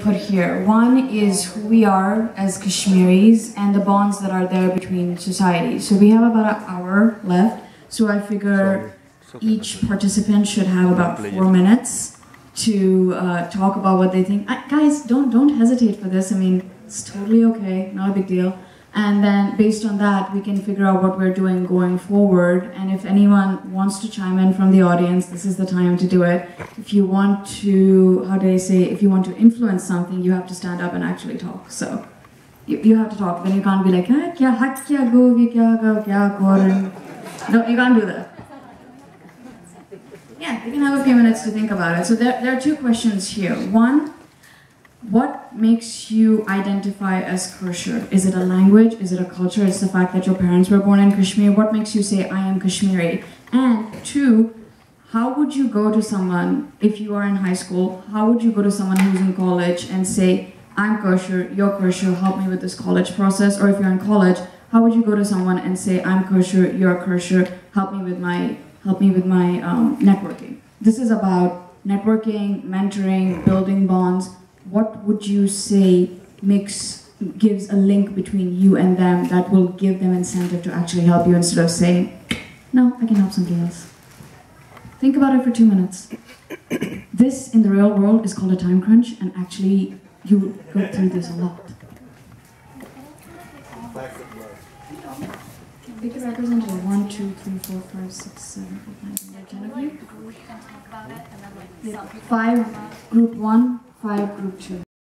put here. One is who we are as Kashmiris and the bonds that are there between societies. So we have about an hour left. So I figure each participant should have about 4 minutes to talk about what they think. Guys, don't hesitate for this. I mean, it's totally okay, not a big deal. And then based on that, we can figure out what we're doing going forward. And if anyone wants to chime in from the audience, this is the time to do it. If you want to, how do I say, if you want to influence something, you have to stand up and actually talk. So you have to talk. Then you can't be like, kya go, no, you can't do that. Yeah, you can have a few minutes to think about it. So there are 2 questions here. One, what makes you identify as kosher? Is it a language? Is it a culture? Is it the fact that your parents were born in Kashmir? What makes you say, I am Kashmiri? And 2, how would you go to someone, if you are in high school, how would you go to someone who's in college and say, I'm kosher, you're kosher, help me with this college process? Or if you're in college, how would you go to someone and say, I'm kosher, you're kosher, help me with my networking? This is about networking, mentoring, building bonds. What would you say gives a link between you and them that will give them incentive to actually help you instead of saying, no, I can help somebody else? Think about it for 2 minutes. This, in the real world, is called a time crunch, and actually, you go through this a lot. We could represent 1, 2, 3, 4, 5, 6, 7, 8, 9, 10 of you. 5, group 1, 5, group 2.